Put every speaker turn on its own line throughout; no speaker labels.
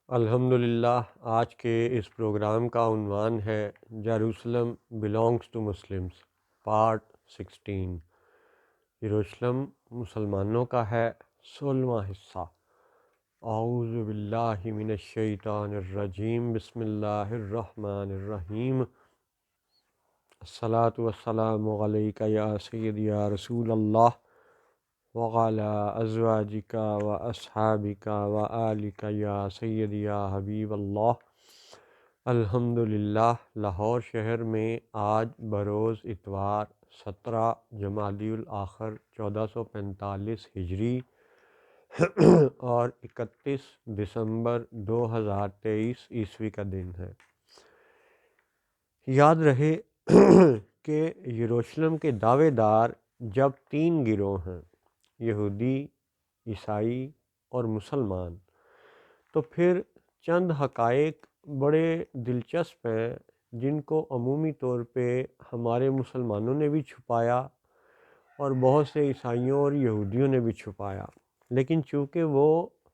الحمدللہ آج کے اس پروگرام کا عنوان ہے Jerusalem belongs to Muslims part 16۔ یروشلم مسلمانوں کا ہے 16واں حصہ۔ اعوذ باللہ من الشیطان الرجیم، بسم اللہ الرحمن الرحیم۔ الصلاۃ والسلام علیک یا سیدی یا رسول اللہ وعلی ازواجک و اصحابک و آلک یا سیدی یا حبیب اللہ۔ الحمدللہ لاہور شہر میں آج بروز اتوار 17 جمادی الاخر 1445 ہجری اور 31 دسمبر 2023 عیسوی کا دن ہے۔ یاد رہے کہ یروشلم کے دعوے دار جب 3 گروہ ہیں، یہودی، عیسائی اور مسلمان، تو پھر چند حقائق بڑے دلچسپ ہیں جن کو عمومی طور پہ ہمارے مسلمانوں نے بھی چھپایا اور بہت سے عیسائیوں اور یہودیوں نے بھی چھپایا، لیکن چونکہ وہ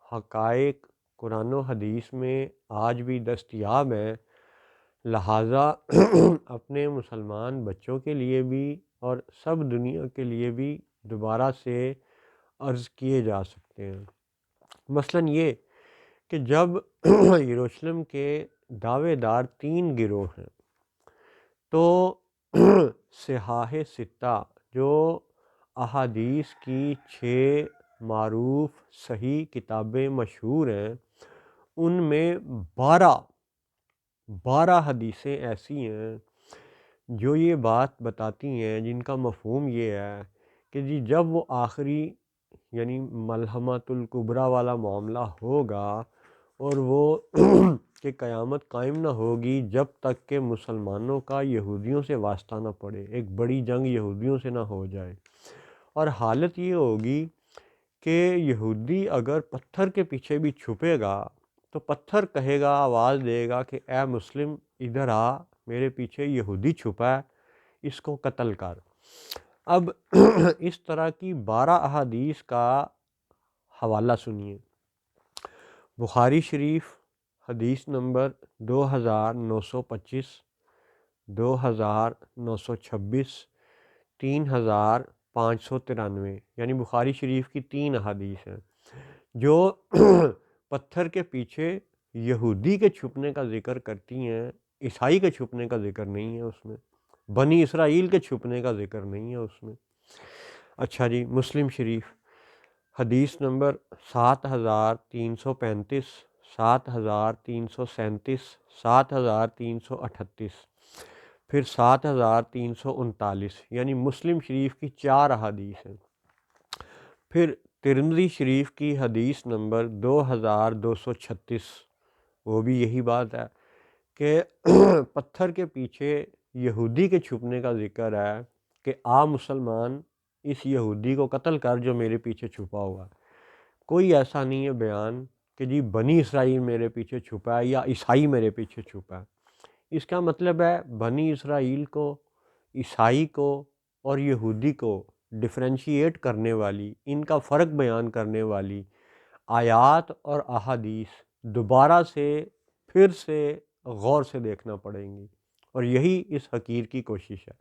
حقائق قرآن و حدیث میں آج بھی دستیاب ہیں، لہٰذا اپنے مسلمان بچوں کے لیے بھی اور سب دنیا کے لیے بھی دوبارہ سے عرض کیے جا سکتے ہیں۔ مثلاً یہ کہ جب یروشلم کے دعوے دار 3 گروہ ہیں تو صحاح ستہ جو احادیث کی 6 معروف صحیح کتابیں مشہور ہیں، ان میں 12 حدیثیں ایسی ہیں جو یہ بات بتاتی ہیں، جن کا مفہوم یہ ہے کہ جب وہ آخری یعنی ملحمۃ الکبریٰ والا معاملہ ہوگا اور وہ کہ قیامت قائم نہ ہوگی جب تک کہ مسلمانوں کا یہودیوں سے واسطہ نہ پڑے، ایک بڑی جنگ یہودیوں سے نہ ہو جائے، اور حالت یہ ہوگی کہ یہودی اگر پتھر کے پیچھے بھی چھپے گا تو پتھر کہے گا، آواز دے گا کہ اے مسلم ادھر آ، میرے پیچھے یہودی چھپا ہے، اس کو قتل کر۔ اب اس طرح کی 12 احادیث کا حوالہ سنیے۔ بخاری شریف حدیث نمبر 2925، 2926، 3593، یعنی بخاری شریف کی 3 احادیث ہیں جو پتھر کے پیچھے یہودی کے چھپنے کا ذکر کرتی ہیں، عیسائی کے چھپنے کا ذکر نہیں ہے اس میں، بنی اسرائیل کے چھپنے کا ذکر نہیں ہے اس میں۔ اچھا جی، مسلم شریف حدیث نمبر 7335، 7337، 7338، پھر 7339، یعنی مسلم شریف کی 4 احادیث ہیں۔ پھر ترمذی شریف کی حدیث نمبر 2236، وہ بھی یہی بات ہے کہ پتھر کے پیچھے یہودی کے چھپنے کا ذکر ہے کہ آ مسلمان اس یہودی کو قتل کر جو میرے پیچھے چھپا ہوا ہے۔ کوئی ایسا نہیں ہے بیان کہ بنی اسرائیل میرے پیچھے چھپا ہے یا عیسائی میرے پیچھے چھپا ہے۔ اس کا مطلب ہے بنی اسرائیل کو، عیسائی کو اور یہودی کو ڈفرینشیٹ کرنے والی، ان کا فرق بیان کرنے والی آیات اور احادیث دوبارہ سے پھر سے غور سے دیکھنا پڑیں گی، اور یہی اس حقیر کی کوشش ہے۔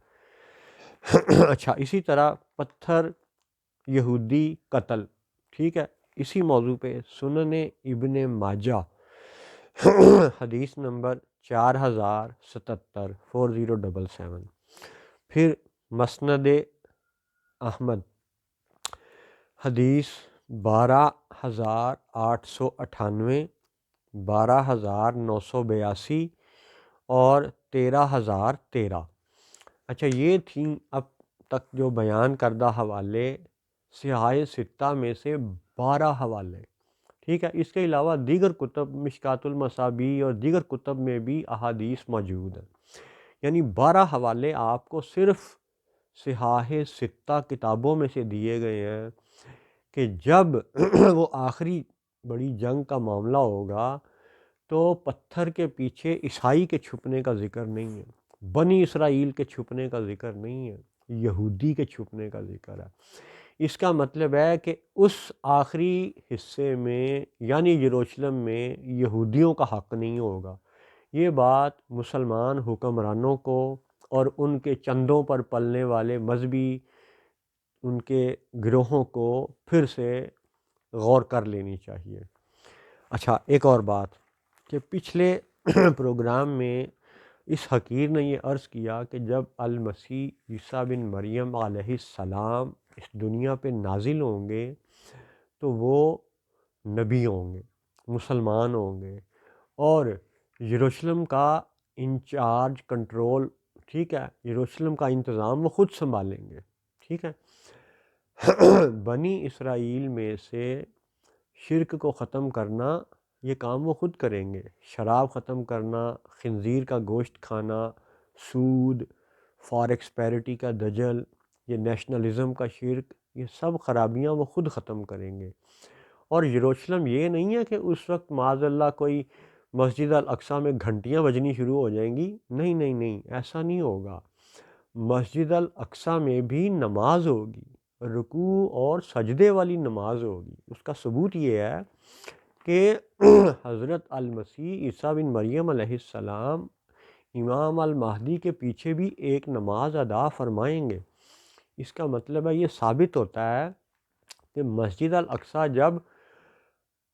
اچھا، اسی طرح پتھر، یہودی، قتل، ٹھیک ہے، اسی موضوع پہ سنن ابن ماجہ حدیث نمبر 4077، 4077، پھر مسند احمد حدیث 12898، 12982 اور 13013۔ اچھا، یہ تھیں اب تک جو بیان کردہ حوالے، صحاح ستہ میں سے 12 حوالے، ٹھیک ہے۔ اس کے علاوہ دیگر کتب، مشکوٰۃ المصابیح اور دیگر کتب میں بھی احادیث موجود ہیں، یعنی 12 حوالے آپ کو صرف صحاح ستہ کتابوں میں سے دیے گئے ہیں کہ جب وہ آخری بڑی جنگ کا معاملہ ہوگا تو پتھر کے پیچھے عیسائی کے چھپنے کا ذکر نہیں ہے، بنی اسرائیل کے چھپنے کا ذکر نہیں ہے، یہودی کے چھپنے کا ذکر ہے۔ اس کا مطلب ہے کہ اس آخری حصے میں یعنی یروشلم میں یہودیوں کا حق نہیں ہوگا۔ یہ بات مسلمان حکمرانوں کو اور ان کے چندوں پر پلنے والے مذہبی ان کے گروہوں کو پھر سے غور کر لینی چاہیے۔ اچھا، ایک اور بات کہ پچھلے پروگرام میں اس حقیر نے یہ عرض کیا کہ جب المسیح عیسیٰ بن مریم علیہ السلام اس دنیا پہ نازل ہوں گے تو وہ نبی ہوں گے، مسلمان ہوں گے، اور یروشلم کا انچارج کنٹرول، ٹھیک ہے، یروشلم کا انتظام وہ خود سنبھالیں گے، ٹھیک ہے۔ بنی اسرائیل میں سے شرک کو ختم کرنا یہ کام وہ خود کریں گے، شراب ختم کرنا، خنزیر کا گوشت کھانا، سود، فارکسپیرٹی کا دجل، یہ نیشنلزم کا شرک، یہ سب خرابیاں وہ خود ختم کریں گے۔ اور یروشلم یہ نہیں ہے کہ اس وقت معاذ اللہ کوئی مسجد الاقصیٰ میں گھنٹیاں بجنی شروع ہو جائیں گی، نہیں نہیں نہیں، ایسا نہیں ہوگا۔ مسجد الاقصیٰ میں بھی نماز ہوگی، رکوع اور سجدے والی نماز ہوگی۔ اس کا ثبوت یہ ہے کہ حضرت المسیح عیسیٰ بن مریم علیہ السلام امام المہدی کے پیچھے بھی ایک نماز ادا فرمائیں گے۔ اس کا مطلب ہے یہ ثابت ہوتا ہے کہ مسجد الاقصیٰ جب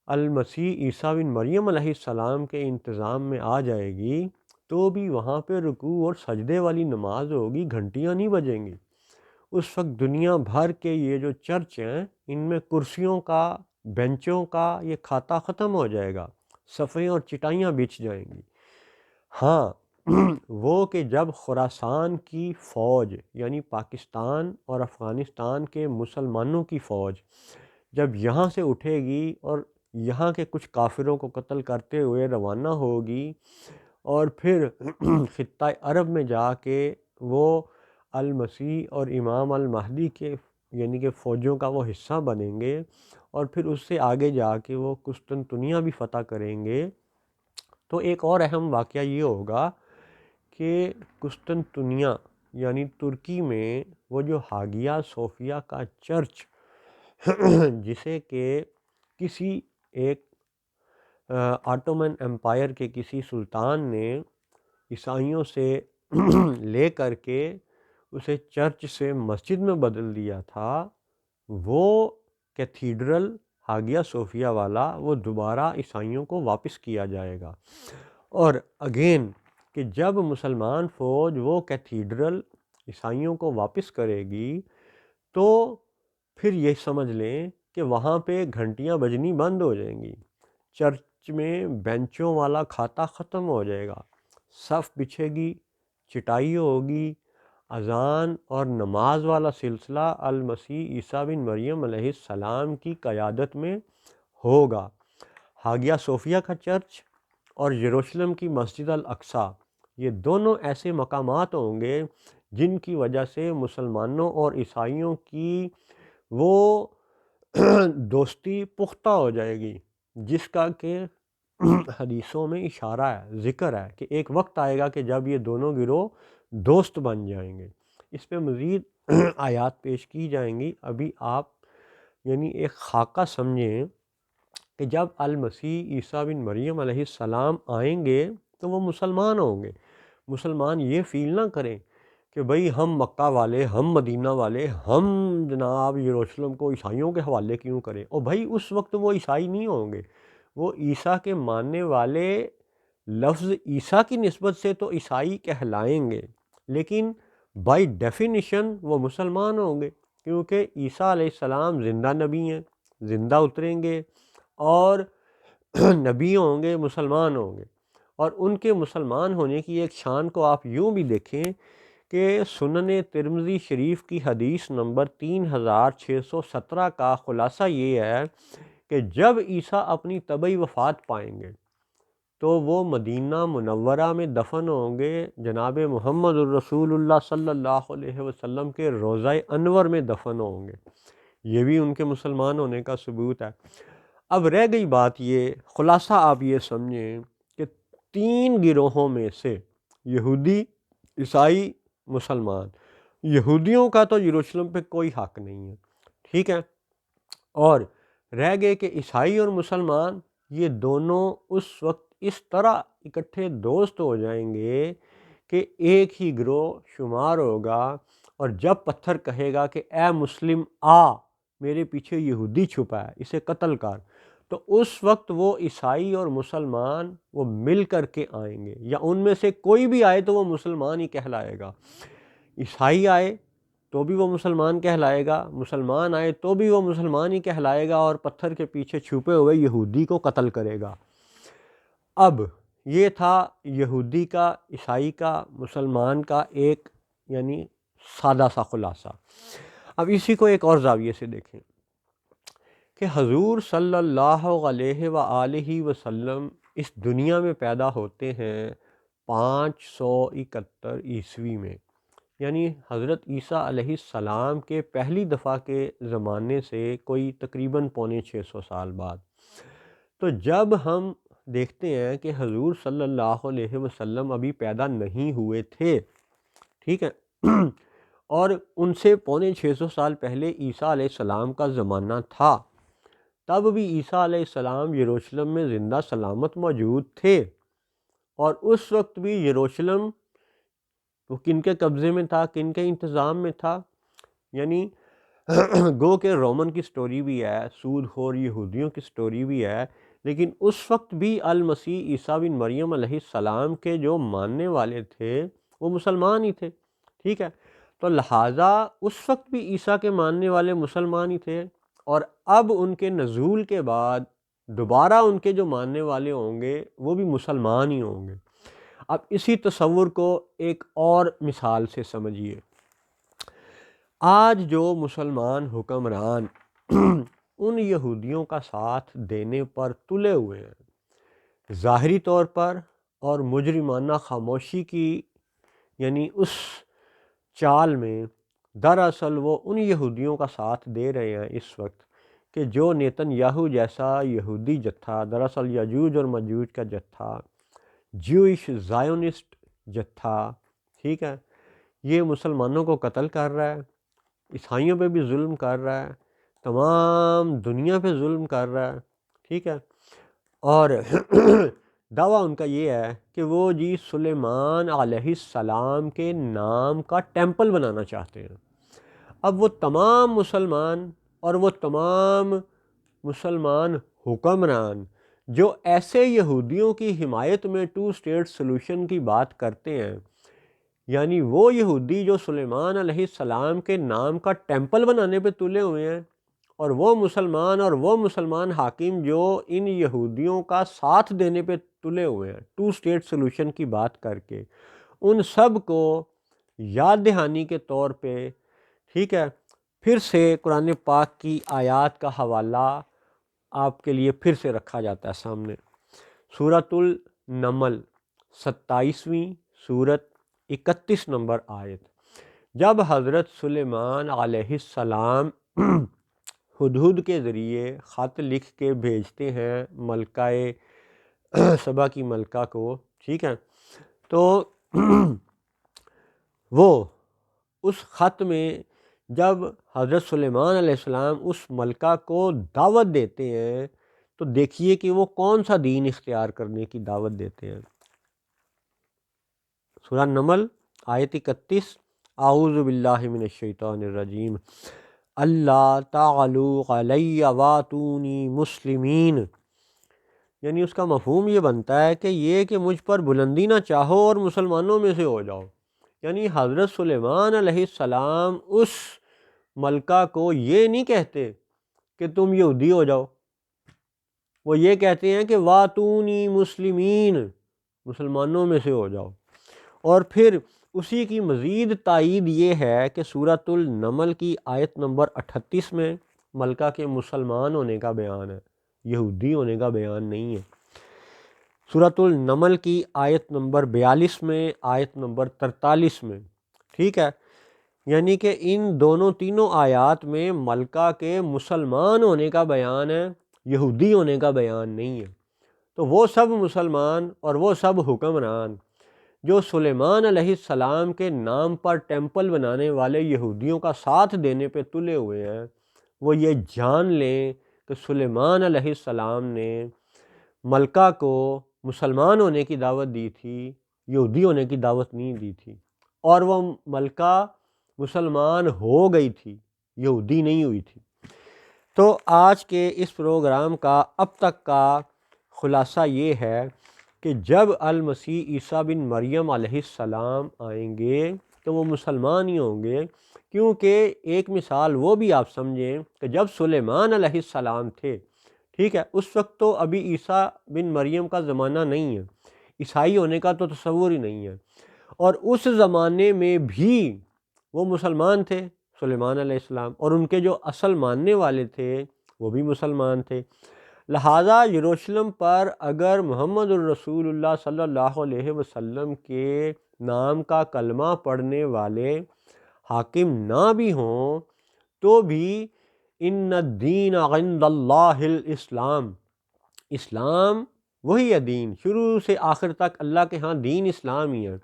المسیح عیسیٰ بن مریم علیہ السلام کے انتظام میں آ جائے گی تو بھی وہاں پہ رکوع اور سجدے والی نماز ہوگی، گھنٹیاں نہیں بجیں گی۔ اس وقت دنیا بھر کے یہ جو چرچ ہیں ان میں کرسیوں کا، بینچوں کا یہ کھاتا ختم ہو جائے گا، صفیں اور چٹائیاں بچھ جائیں گی۔ ہاں وہ کہ جب خراسان کی فوج یعنی پاکستان اور افغانستان کے مسلمانوں کی فوج جب یہاں سے اٹھے گی اور یہاں کے کچھ کافروں کو قتل کرتے ہوئے روانہ ہوگی اور پھر خطہ عرب میں جا کے وہ المسیح اور امام المہدی کے یعنی کہ فوجوں کا وہ حصہ بنیں گے، اور پھر اس سے آگے جا کے وہ قسطنطنیہ بھی فتح کریں گے، تو ایک اور اہم واقعہ یہ ہوگا کہ قسطنطنیہ یعنی ترکی میں وہ جو ہاگیا صوفیہ کا چرچ جسے کہ کسی ایک آٹومن امپائر کے کسی سلطان نے عیسائیوں سے لے کر کے اسے چرچ سے مسجد میں بدل دیا تھا، وہ کیتھیڈرل ہاگیا صوفیہ والا وہ دوبارہ عیسائیوں کو واپس کیا جائے گا۔ اور اگین کہ جب مسلمان فوج وہ کیتھیڈرل عیسائیوں کو واپس کرے گی تو پھر یہ سمجھ لیں کہ وہاں پہ گھنٹیاں بجنی بند ہو جائیں گی، چرچ میں بینچوں والا کھاتا ختم ہو جائے گا، صف بچھے گی، چٹائی ہوگی، اذان اور نماز والا سلسلہ المسیح عیسیٰ بن مریم علیہ السلام کی قیادت میں ہوگا۔ ہاگیا صوفیہ کا چرچ اور یروشلم کی مسجد الاقصیٰ یہ دونوں ایسے مقامات ہوں گے جن کی وجہ سے مسلمانوں اور عیسائیوں کی وہ دوستی پختہ ہو جائے گی، جس کا کہ حدیثوں میں اشارہ ہے، ذکر ہے کہ ایک وقت آئے گا کہ جب یہ دونوں گروہ دوست بن جائیں گے۔ اس پہ مزید آیات پیش کی جائیں گی، ابھی آپ یعنی ایک خاکہ سمجھیں کہ جب المسیح عیسیٰ بن مریم علیہ السلام آئیں گے تو وہ مسلمان ہوں گے۔ مسلمان یہ فیل نہ کریں کہ بھئی ہم مکہ والے، ہم مدینہ والے، ہم جناب یروشلم کو عیسائیوں کے حوالے کیوں کریں، اور بھئی اس وقت وہ عیسائی نہیں ہوں گے، وہ عیسیٰ کے ماننے والے لفظ عیسیٰ کی نسبت سے تو عیسائی کہلائیں گے، لیکن بائی ڈیفینیشن وہ مسلمان ہوں گے، کیونکہ عیسیٰ علیہ السلام زندہ نبی ہیں، زندہ اتریں گے اور نبی ہوں گے، مسلمان ہوں گے۔ اور ان کے مسلمان ہونے کی ایک شان کو آپ یوں بھی دیکھیں کہ سنن ترمذی شریف کی حدیث نمبر 3617 کا خلاصہ یہ ہے کہ جب عیسیٰ اپنی طبعی وفات پائیں گے تو وہ مدینہ منورہ میں دفن ہوں گے، جناب محمد الرسول اللہ صلی اللہ علیہ وسلم کے روضہ انور میں دفن ہوں گے۔ یہ بھی ان کے مسلمان ہونے کا ثبوت ہے۔ اب رہ گئی بات یہ، خلاصہ آپ یہ سمجھیں کہ تین گروہوں میں سے یہودی، عیسائی، مسلمان، یہودیوں کا تو یروشلم پہ کوئی حق نہیں ہے، ٹھیک ہے، اور رہ گئے کہ عیسائی اور مسلمان یہ دونوں اس وقت اس طرح اکٹھے دوست ہو جائیں گے کہ ایک ہی گروہ شمار ہوگا، اور جب پتھر کہے گا کہ اے مسلم آ، میرے پیچھے یہودی چھپا ہے، اسے قتل کر، تو اس وقت وہ عیسائی اور مسلمان وہ مل کر کے آئیں گے، یا ان میں سے کوئی بھی آئے تو وہ مسلمان ہی کہلائے گا۔ عیسائی آئے تو بھی وہ مسلمان کہلائے گا، مسلمان آئے تو بھی وہ مسلمان ہی کہلائے گا، اور پتھر کے پیچھے چھپے ہوئے یہودی کو قتل کرے گا۔ اب یہ تھا یہودی کا، عیسائی کا، مسلمان کا ایک یعنی سادہ سا خلاصہ۔ اب اسی کو ایک اور زاویے سے دیکھیں کہ حضور صلی اللہ علیہ وآلہ وسلم اس دنیا میں پیدا ہوتے ہیں 571 عیسوی میں، یعنی حضرت عیسیٰ علیہ السلام کے پہلی دفعہ کے زمانے سے کوئی تقریباً 650 سال بعد۔ تو جب ہم دیکھتے ہیں کہ حضور صلی اللہ علیہ وسلم ابھی پیدا نہیں ہوئے تھے، ٹھیک ہے، اور ان سے 650 سال پہلے عیسیٰ علیہ السلام کا زمانہ تھا، تب بھی عیسیٰ علیہ السلام یروشلم میں زندہ سلامت موجود تھے، اور اس وقت بھی یروشلم وہ کن کے قبضے میں تھا، کن کے انتظام میں تھا؟ یعنی گو کہ رومن کی سٹوری بھی ہے، سود خور یہودیوں کی سٹوری بھی ہے، لیکن اس وقت بھی المسیح عیسیٰ بن مریم علیہ السلام کے جو ماننے والے تھے وہ مسلمان ہی تھے، ٹھیک ہے، تو لہٰذا اس وقت بھی عیسیٰ کے ماننے والے مسلمان ہی تھے، اور اب ان کے نزول کے بعد دوبارہ ان کے جو ماننے والے ہوں گے وہ بھی مسلمان ہی ہوں گے۔ اب اسی تصور کو ایک اور مثال سے سمجھیے۔ آج جو مسلمان حکمران ان یہودیوں کا ساتھ دینے پر تلے ہوئے ہیں ظاہری طور پر، اور مجرمانہ خاموشی کی یعنی اس چال میں، دراصل وہ ان یہودیوں کا ساتھ دے رہے ہیں اس وقت کہ جو نیتن یاہو جیسا یہودی جتھا، دراصل یاجوج اور ماجوج کا جتھا، جوئش زائونسٹ جتھا، ٹھیک ہے، یہ مسلمانوں کو قتل کر رہا ہے، عیسائیوں پہ بھی ظلم کر رہا ہے، تمام دنیا پہ ظلم کر رہا ہے، ٹھیک ہے، اور دعویٰ ان کا یہ ہے کہ وہ جی سلیمان علیہ السلام کے نام کا ٹیمپل بنانا چاہتے ہیں۔ اب وہ تمام مسلمان اور وہ تمام مسلمان حکمران جو ایسے یہودیوں کی حمایت میں 2 اسٹیٹ سلوشن کی بات کرتے ہیں، یعنی وہ یہودی جو سلیمان علیہ السلام کے نام کا ٹیمپل بنانے پہ تلے ہوئے ہیں، اور وہ مسلمان حاکم جو ان یہودیوں کا ساتھ دینے پہ تلے ہوئے ہیں 2 اسٹیٹ سلوشن کی بات کر کے، ان سب کو یاد دہانی کے طور پہ، ٹھیک ہے، پھر سے قرآن پاک کی آیات کا حوالہ آپ کے لیے پھر سے رکھا جاتا ہے سامنے۔ سورۃ النمل 27ویں سورت 31 نمبر آیت، جب حضرت سلیمان علیہ السلام ہدہد کے ذریعے خط لکھ کے بھیجتے ہیں ملکہ سبا کی ملکہ کو، ٹھیک ہے، تو وہ اس خط میں جب حضرت سلیمان علیہ السلام اس ملکہ کو دعوت دیتے ہیں تو دیکھیے کہ وہ کون سا دین اختیار کرنے کی دعوت دیتے ہیں۔ سورہ نمل آیت 31، اعوذ باللہ من الشیطان الرجیم، اللہ تعالوا علی واتونی مسلمین، یعنی اس کا مفہوم یہ بنتا ہے کہ یہ کہ مجھ پر بلندی نہ چاہو اور مسلمانوں میں سے ہو جاؤ، یعنی حضرت سلیمان علیہ السلام اس ملکہ کو یہ نہیں کہتے کہ تم یہودی ہو جاؤ، وہ یہ کہتے ہیں کہ واتونی مسلمین، مسلمانوں میں سے ہو جاؤ۔ اور پھر اسی کی مزید تائید یہ ہے کہ سورۃ النمل کی آیت نمبر 38 میں ملکہ کے مسلمان ہونے کا بیان ہے، یہودی ہونے کا بیان نہیں ہے۔ سورۃ النمل کی آیت نمبر 42 میں، آیت نمبر 43 میں، ٹھیک ہے، یعنی کہ ان تینوں آیات میں ملکہ کے مسلمان ہونے کا بیان ہے، یہودی ہونے کا بیان نہیں ہے۔ تو وہ سب مسلمان اور وہ سب حکمران جو سلیمان علیہ السلام کے نام پر ٹیمپل بنانے والے یہودیوں کا ساتھ دینے پہ تلے ہوئے ہیں، وہ یہ جان لیں کہ سلیمان علیہ السلام نے ملکہ کو مسلمان ہونے کی دعوت دی تھی، یہودی ہونے کی دعوت نہیں دی تھی، اور وہ ملکہ مسلمان ہو گئی تھی، یہودی نہیں ہوئی تھی۔ تو آج کے اس پروگرام کا اب تک کا خلاصہ یہ ہے کہ جب المسیح عیسیٰ بن مریم علیہ السلام آئیں گے تو وہ مسلمان ہی ہوں گے، کیونکہ ایک مثال وہ بھی آپ سمجھیں کہ جب سلیمان علیہ السلام تھے، ٹھیک ہے، اس وقت تو ابھی عیسیٰ بن مریم کا زمانہ نہیں ہے، عیسائی ہونے کا تو تصور ہی نہیں ہے، اور اس زمانے میں بھی وہ مسلمان تھے سلیمان علیہ السلام، اور ان کے جو اصل ماننے والے تھے وہ بھی مسلمان تھے۔ لہٰذا یروشلم پر اگر محمد الرسول اللہ صلی اللہ علیہ وسلم کے نام کا کلمہ پڑھنے والے حاکم نہ بھی ہوں تو بھی ان الدین عند اللہ الاسلام، اسلام وہی ہے دین، شروع سے آخر تک اللہ کے ہاں دین اسلام ہی ہے۔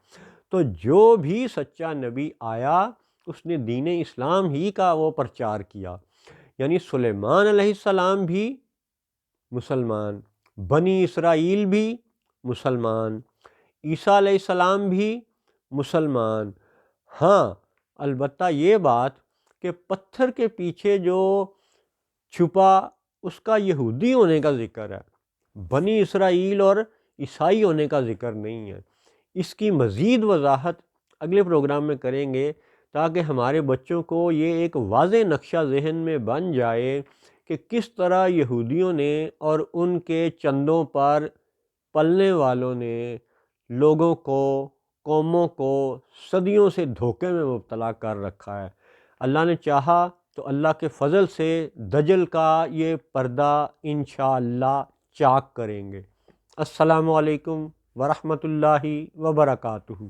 تو جو بھی سچا نبی آیا اس نے دین اسلام ہی کا وہ پرچار کیا، یعنی سلیمان علیہ السلام بھی مسلمان، بنی اسرائیل بھی مسلمان، عیسیٰ علیہ السلام بھی مسلمان۔ ہاں البتہ یہ بات کہ پتھر کے پیچھے جو چھپا اس کا یہودی ہونے کا ذکر ہے، بنی اسرائیل اور عیسائی ہونے کا ذکر نہیں ہے۔ اس کی مزید وضاحت اگلے پروگرام میں کریں گے تاکہ ہمارے بچوں کو یہ ایک واضح نقشہ ذہن میں بن جائے کہ کس طرح یہودیوں نے اور ان کے چندوں پر پلنے والوں نے لوگوں کو، قوموں کو صدیوں سے دھوکے میں مبتلا کر رکھا ہے۔ اللہ نے چاہا تو اللہ کے فضل سے دجل کا یہ پردہ انشاءاللہ چاک کریں گے۔ السلام علیکم ورحمۃ اللہ وبرکاتہ۔